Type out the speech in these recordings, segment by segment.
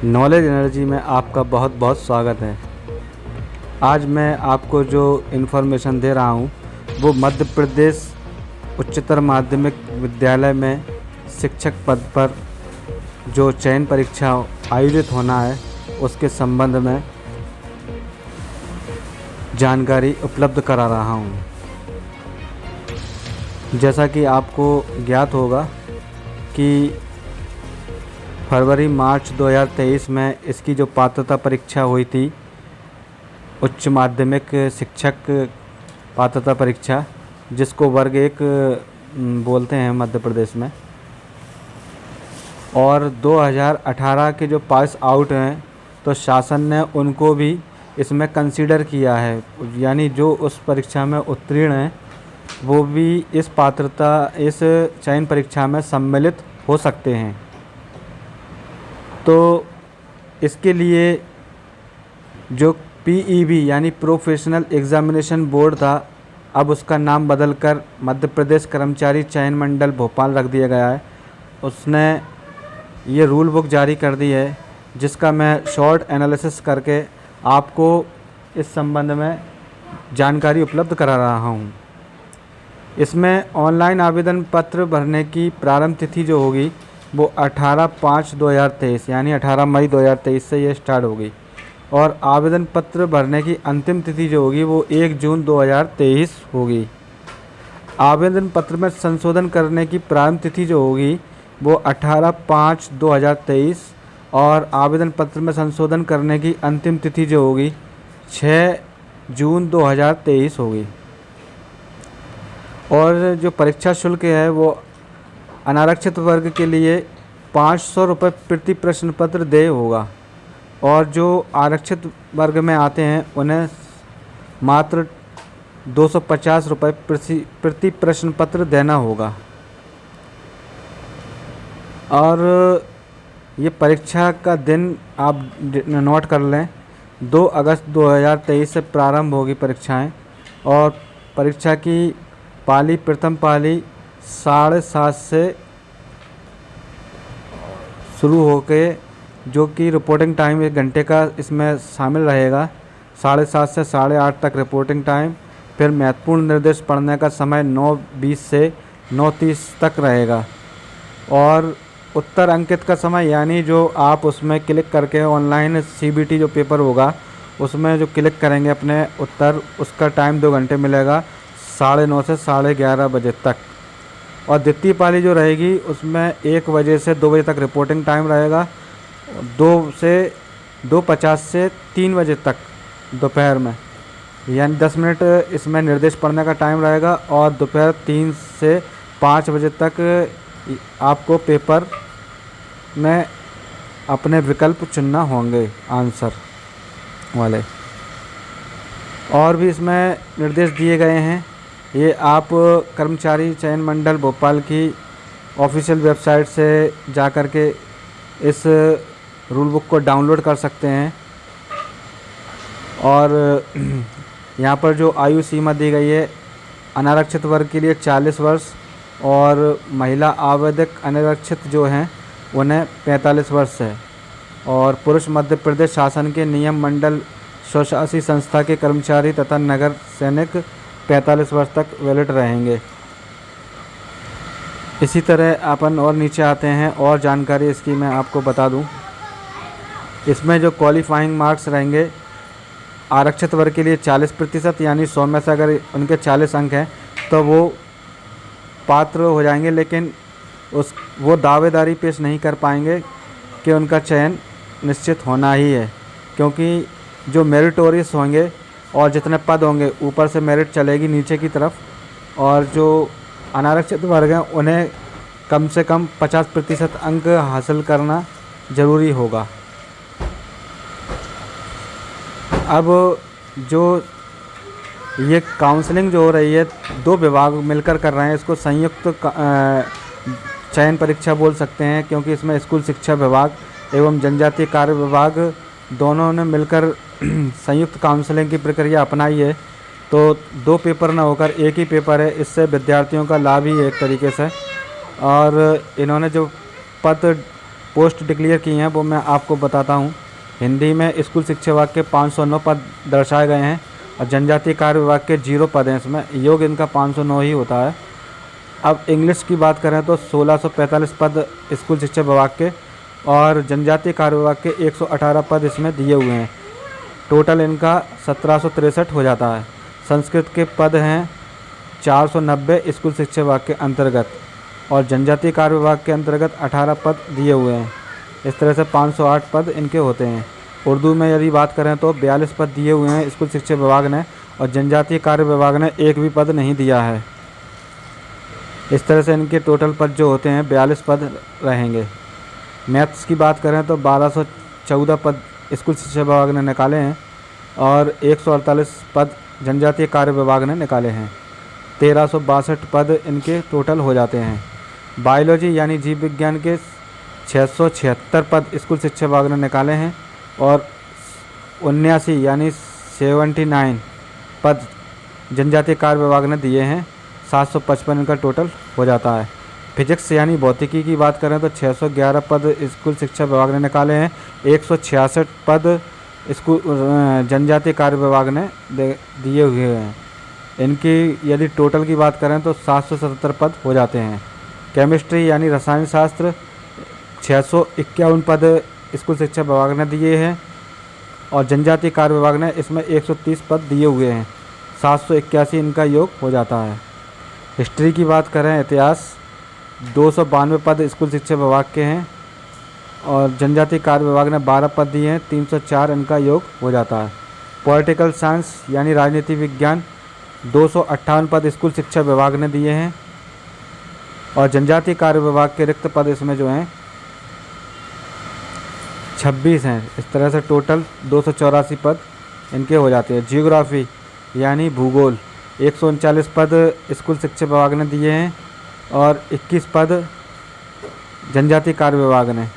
Knowledge energy में आपका बहुत बहुत स्वागत है। आज मैं आपको जो इन्फॉर्मेशन दे रहा हूँ वो मध्य प्रदेश उच्चतर माध्यमिक विद्यालय में शिक्षक पद पर जो चयन परीक्षा आयोजित होना है उसके संबंध में जानकारी उपलब्ध करा रहा हूँ। जैसा कि आपको ज्ञात होगा कि फरवरी मार्च 2023 में इसकी जो पात्रता परीक्षा हुई थी, उच्च माध्यमिक शिक्षक पात्रता परीक्षा, जिसको वर्ग 1 बोलते हैं मध्य प्रदेश में, और 2018 के जो पास आउट हैं तो शासन ने उनको भी इसमें कंसीडर किया है, यानी जो उस परीक्षा में उत्तीर्ण हैं वो भी इस चयन परीक्षा में सम्मिलित हो सकते हैं। तो इसके लिए जो PEB यानी प्रोफेशनल एग्ज़ामिनेशन बोर्ड था, अब उसका नाम बदलकर मध्य प्रदेश कर्मचारी चयन मंडल भोपाल रख दिया गया है। उसने ये रूल बुक जारी कर दी है, जिसका मैं शॉर्ट एनालिसिस करके आपको इस संबंध में जानकारी उपलब्ध करा रहा हूँ। इसमें ऑनलाइन आवेदन पत्र भरने की प्रारंभ तिथि जो होगी वो 18/5/2023 यानी 18 मई 2023 से ये स्टार्ट होगी, और आवेदन पत्र भरने की अंतिम तिथि जो होगी वो 1 जून 2023 होगी। आवेदन पत्र में संशोधन करने की प्रारंभ तिथि जो होगी वो 18/5/2023 और आवेदन पत्र में संशोधन करने की अंतिम तिथि जो होगी 6 जून 2023 होगी। और जो परीक्षा शुल्क है वो अनारक्षित वर्ग के लिए 500 रुपये प्रति प्रश्न पत्र देय होगा, और जो आरक्षित वर्ग में आते हैं उन्हें मात्र 250 रुपये प्रति प्रश्न पत्र देना होगा। और ये परीक्षा का दिन आप नोट कर लें, 2 अगस्त 2023 से प्रारंभ होगी परीक्षाएं, और परीक्षा की प्रथम पाली 7:30 से शुरू होके, जो कि रिपोर्टिंग टाइम 1 घंटे का इसमें शामिल रहेगा। 7:30 से 8:30 तक रिपोर्टिंग टाइम, फिर महत्वपूर्ण निर्देश पढ़ने का समय 9:20 से 9:30 तक रहेगा, और उत्तर अंकित का समय, यानी जो आप उसमें क्लिक करके ऑनलाइन CBT जो पेपर होगा उसमें जो क्लिक करेंगे अपने उत्तर, उसका टाइम 2 घंटे मिलेगा, 9:30 से 11:30 बजे तक। और द्वितीय पाली जो रहेगी उसमें 1 बजे से 2 बजे तक रिपोर्टिंग टाइम रहेगा, 2:50 से 3 बजे तक दोपहर में, यानी 10 मिनट इसमें निर्देश पढ़ने का टाइम रहेगा, और दोपहर 3 से 5 बजे तक आपको पेपर में अपने विकल्प चुनना होंगे आंसर वाले। और भी इसमें निर्देश दिए गए हैं, ये आप कर्मचारी चयन मंडल भोपाल की ऑफिशियल वेबसाइट से जा कर के इस रूल बुक को डाउनलोड कर सकते हैं। और यहाँ पर जो आयु सीमा दी गई है, अनारक्षित वर्ग के लिए 40 वर्ष, और महिला आवेदक अनारक्षित जो हैं उन्हें 45 वर्ष है, और पुरुष मध्य प्रदेश शासन के नियम मंडल स्वशासी संस्था के कर्मचारी तथा नगर सैनिक 45 वर्ष तक वैलिड रहेंगे। इसी तरह अपन और नीचे आते हैं, और जानकारी इसकी मैं आपको बता दूं। इसमें जो क्वालिफाइंग मार्क्स रहेंगे, आरक्षित वर्ग के लिए 40%, यानी 100 में से अगर उनके 40 अंक हैं तो वो पात्र हो जाएंगे, लेकिन वो दावेदारी पेश नहीं कर पाएंगे कि उनका चयन निश्चित होना ही है, क्योंकि जो मेरिटोरियस होंगे और जितने पद होंगे ऊपर से मेरिट चलेगी नीचे की तरफ, और जो अनारक्षित वर्ग हैं उन्हें कम से कम 50% अंक हासिल करना ज़रूरी होगा। अब जो ये काउंसलिंग जो हो रही है, 2 विभाग मिलकर कर रहे हैं, इसको संयुक्त चयन परीक्षा बोल सकते हैं, क्योंकि इसमें स्कूल शिक्षा विभाग एवं जनजातीय कार्य विभाग दोनों ने मिलकर संयुक्त काउंसलिंग की प्रक्रिया अपनाई है। तो 2 पेपर न होकर एक ही पेपर है, इससे विद्यार्थियों का लाभ ही है एक तरीके से। और इन्होंने जो पद पोस्ट डिक्लेयर की हैं वो मैं आपको बताता हूँ। हिंदी में स्कूल शिक्षा विभाग के 509 पद दर्शाए गए हैं और जनजातीय कार्य विभाग के 0 पद हैं। इसमें योग इनका 509 ही होता है। अब इंग्लिश की बात करें तो 1645 पद स्कूल शिक्षा विभाग के और जनजातीय कार्य विभाग के 118 पद इसमें दिए हुए हैं। टोटल इनका 1763 हो जाता है। संस्कृत के पद हैं 490 स्कूल शिक्षा विभाग के अंतर्गत और जनजातीय कार्य विभाग के अंतर्गत 18 पद दिए हुए हैं। इस तरह से 508 पद इनके होते हैं। उर्दू में यदि बात करें तो 42 पद दिए हुए हैं स्कूल शिक्षा विभाग ने और जनजातीय कार्य विभाग ने एक भी पद नहीं दिया है। इस तरह से इनके टोटल पद जो होते हैं 42 पद रहेंगे। मैथ्स की बात करें तो 1214 पद स्कूल शिक्षा विभाग ने निकाले हैं और 148 पद जनजातीय कार्य विभाग ने निकाले हैं। 1362 पद इनके टोटल हो जाते हैं। बायोलॉजी यानी जीव विज्ञान के 676 पद स्कूल शिक्षा विभाग ने निकाले हैं और 79 यानी 79 पद जनजातीय कार्य विभाग ने दिए हैं। 755 इनका टोटल हो जाता है। फिजिक्स यानी भौतिकी की बात करें तो 611 पद स्कूल शिक्षा विभाग ने निकाले हैं। 166 पद स्कूल जनजातीय कार्य विभाग ने दिए हुए हैं। इनकी यदि टोटल की बात करें तो 777 पद हो जाते हैं। केमिस्ट्री यानी रसायन शास्त्र 651 पद स्कूल शिक्षा विभाग ने दिए हैं और जनजातीय कार्य विभाग ने इसमें 130 पद दिए हुए हैं। 781 इनका योग हो जाता है। हिस्ट्री की बात करें, इतिहास 292 पद स्कूल शिक्षा विभाग के हैं और जनजातीय कार्य विभाग ने 12 पद दिए हैं। 304 इनका योग हो जाता है। पॉलिटिकल साइंस यानी राजनीति विज्ञान 258 पद स्कूल शिक्षा विभाग ने दिए हैं और जनजातीय कार्य विभाग के रिक्त पद इसमें जो हैं 26 हैं। इस तरह से टोटल 284 पद इनके हो जाते हैं। जियोग्राफी यानी भूगोल 139 पद स्कूल शिक्षा विभाग ने दिए हैं और 21 पद जनजातीय कार्य विभाग ने।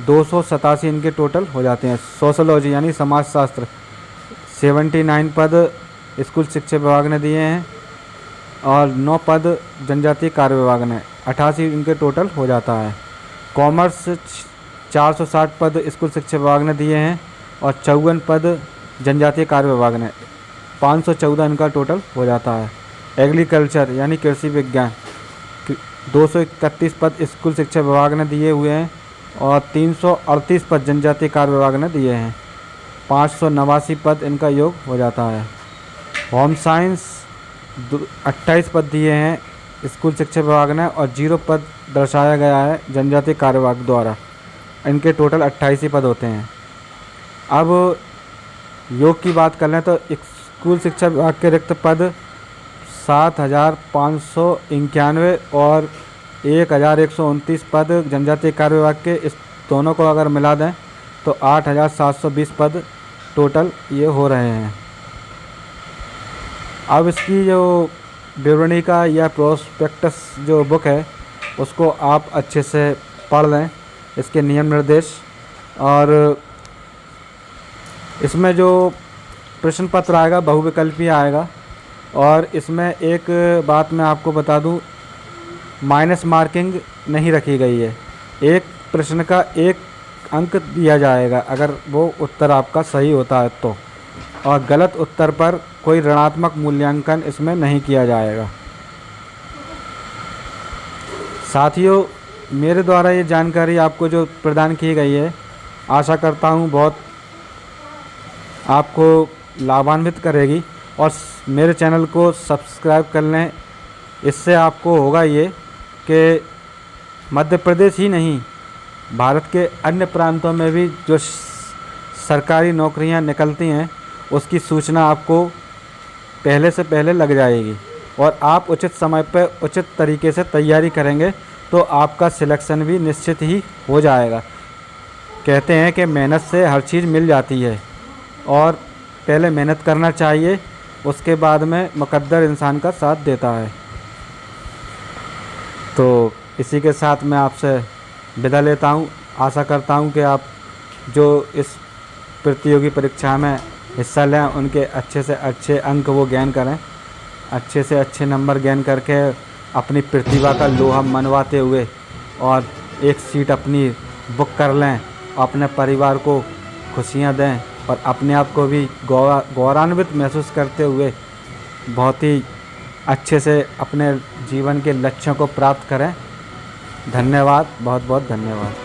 287 इनके टोटल हो जाते हैं। सोशोलॉजी यानी समाजशास्त्र 79 पद स्कूल शिक्षा विभाग ने दिए हैं और 9 पद जनजातीय कार्य विभाग ने। 88 इनके टोटल हो जाता है। कॉमर्स 460 पद स्कूल शिक्षा विभाग ने दिए हैं और 54 पद जनजातीय कार्य विभाग ने। 514 इनका टोटल हो जाता है। एग्रीकल्चर यानी कृषि विज्ञान 231 पद स्कूल शिक्षा विभाग ने दिए हुए हैं और 338 पद जनजातीय कार्य विभाग ने दिए हैं। 589 पद इनका योग हो जाता है। होम साइंस 28 पद दिए हैं स्कूल शिक्षा विभाग ने और 0 पद दर्शाया गया है जनजातीय कार्य विभाग द्वारा। इनके टोटल 28 ही पद होते हैं। अब योग की बात कर लें तो स्कूल शिक्षा विभाग के रिक्त पद 7591 और 1129 पद जनजातीय कार्य विभाग के। इस दोनों को अगर मिला दें तो 8720 पद टोटल ये हो रहे हैं। अब इसकी जो विवरणिका या प्रोस्पेक्टस जो बुक है उसको आप अच्छे से पढ़ लें, इसके नियम निर्देश, और इसमें जो प्रश्न पत्र आएगा बहुविकल्पीय आएगा। और इसमें एक बात मैं आपको बता दूं, माइनस मार्किंग नहीं रखी गई है। एक प्रश्न का 1 अंक दिया जाएगा अगर वो उत्तर आपका सही होता है तो, और गलत उत्तर पर कोई ऋणात्मक मूल्यांकन इसमें नहीं किया जाएगा। साथियों, मेरे द्वारा ये जानकारी आपको जो प्रदान की गई है, आशा करता हूँ बहुत आपको लाभान्वित करेगी। और मेरे चैनल को सब्सक्राइब कर लें। इससे आपको होगा ये कि मध्य प्रदेश ही नहीं, भारत के अन्य प्रांतों में भी जो सरकारी नौकरियां निकलती हैं उसकी सूचना आपको पहले से पहले लग जाएगी और आप उचित समय पर उचित तरीके से तैयारी करेंगे तो आपका सिलेक्शन भी निश्चित ही हो जाएगा। कहते हैं कि मेहनत से हर चीज़ मिल जाती है और पहले मेहनत करना चाहिए, उसके बाद में मुकद्दर इंसान का साथ देता है। तो इसी के साथ मैं आपसे विदा लेता हूँ। आशा करता हूँ कि आप जो इस प्रतियोगी परीक्षा में हिस्सा लें उनके अच्छे से अच्छे अंक वो गेन करें, अच्छे से अच्छे नंबर गेन करके अपनी प्रतिभा का लोहा मनवाते हुए और एक सीट अपनी बुक कर लें, अपने परिवार को खुशियाँ दें और अपने आप को भी गौरवान्वित महसूस करते हुए बहुत ही अच्छे से अपने जीवन के लक्ष्यों को प्राप्त करें। धन्यवाद, बहुत बहुत धन्यवाद।